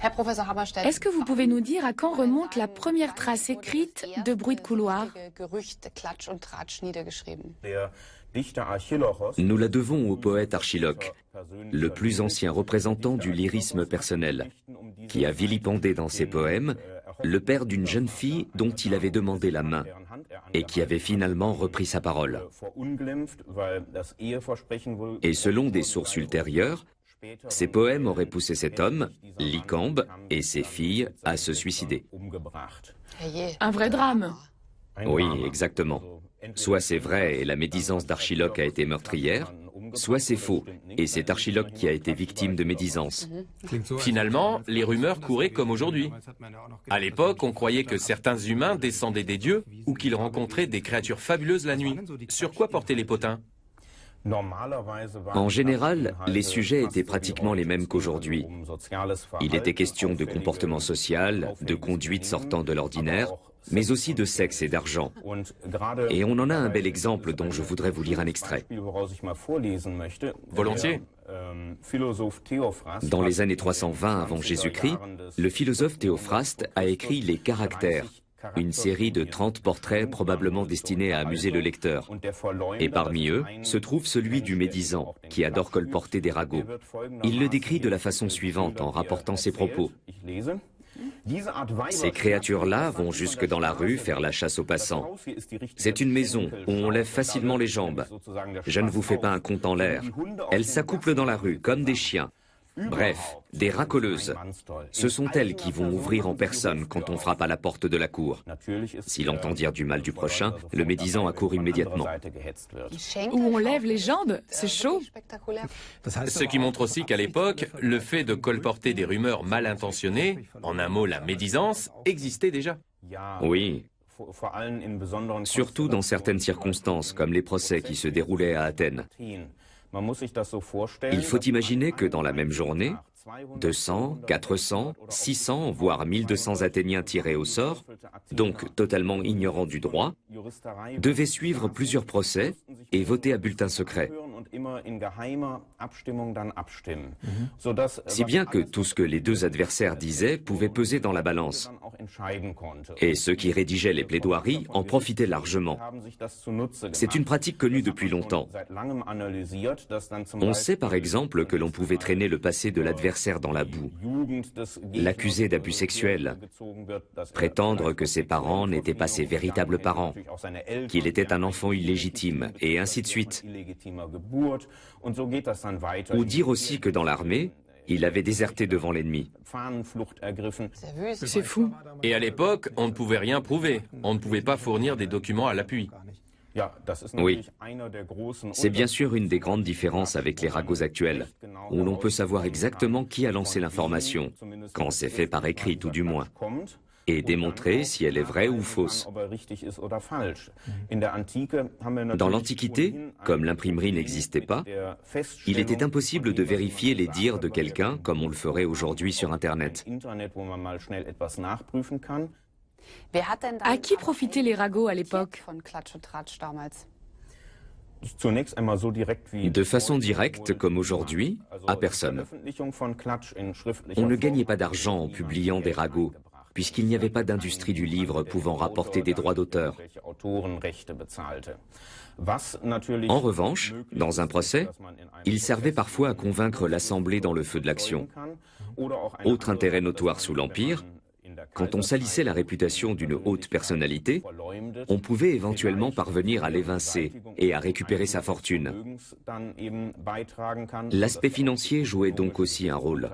Est-ce que vous pouvez nous dire à quand remonte la première trace écrite de bruit de couloir? Nous la devons au poète Archiloque, le plus ancien représentant du lyrisme personnel, qui a vilipendé dans ses poèmes le père d'une jeune fille dont il avait demandé la main et qui avait finalement repris sa parole. Et selon des sources ultérieures, ces poèmes auraient poussé cet homme, Lycambe, et ses filles à se suicider. Un vrai drame. Oui, exactement. Soit c'est vrai et la médisance d'Archiloque a été meurtrière, soit c'est faux et c'est Archiloque qui a été victime de médisance. Finalement, les rumeurs couraient comme aujourd'hui. À l'époque, on croyait que certains humains descendaient des dieux ou qu'ils rencontraient des créatures fabuleuses la nuit. Sur quoi portaient les potins? En général, les sujets étaient pratiquement les mêmes qu'aujourd'hui. Il était question de comportement social, de conduite sortant de l'ordinaire, mais aussi de sexe et d'argent. Et on en a un bel exemple dont je voudrais vous lire un extrait. Volontiers. Dans les années 320 avant Jésus-Christ, le philosophe Théophraste a écrit Les Caractères, une série de 30 portraits probablement destinés à amuser le lecteur. Et parmi eux se trouve celui du médisant, qui adore colporter des ragots. Il le décrit de la façon suivante en rapportant ses propos. Ces créatures-là vont jusque dans la rue faire la chasse aux passants. C'est une maison où on lève facilement les jambes. Je ne vous fais pas un conte en l'air. Elles s'accouplent dans la rue comme des chiens. Bref, des racoleuses. Ce sont elles qui vont ouvrir en personne quand on frappe à la porte de la cour. S'il entend dire du mal du prochain, le médisant accourt immédiatement. Où on lève les jambes, c'est chaud. Ce qui montre aussi qu'à l'époque, le fait de colporter des rumeurs mal intentionnées, en un mot la médisance, existait déjà. Oui. Surtout dans certaines circonstances, comme les procès qui se déroulaient à Athènes. Il faut imaginer que dans la même journée, 200, 400, 600, voire 1200 Athéniens tirés au sort, donc totalement ignorants du droit, devaient suivre plusieurs procès et voter à bulletin secret. Si bien que tout ce que les deux adversaires disaient pouvait peser dans la balance. Et ceux qui rédigeaient les plaidoiries en profitaient largement. C'est une pratique connue depuis longtemps. On sait par exemple que l'on pouvait traîner le passé de l'adversaire dans la boue, l'accuser d'abus sexuels, prétendre que ses parents n'étaient pas ses véritables parents, qu'il était un enfant illégitime, et ainsi de suite. Ou dire aussi que dans l'armée, il avait déserté devant l'ennemi. C'est fou. Et à l'époque, on ne pouvait rien prouver. On ne pouvait pas fournir des documents à l'appui. Oui, c'est bien sûr une des grandes différences avec les ragots actuels, où l'on peut savoir exactement qui a lancé l'information, quand c'est fait par écrit tout du moins, et démontrer si elle est vraie ou fausse. Dans l'Antiquité, comme l'imprimerie n'existait pas, il était impossible de vérifier les dires de quelqu'un comme on le ferait aujourd'hui sur Internet. À qui profitaient les ragots à l'époque? De façon directe, comme aujourd'hui, à personne. On ne gagnait pas d'argent en publiant des ragots, puisqu'il n'y avait pas d'industrie du livre pouvant rapporter des droits d'auteur. En revanche, dans un procès, il servait parfois à convaincre l'Assemblée dans le feu de l'action. Autre intérêt notoire sous l'Empire, quand on salissait la réputation d'une haute personnalité, on pouvait éventuellement parvenir à l'évincer et à récupérer sa fortune. L'aspect financier jouait donc aussi un rôle.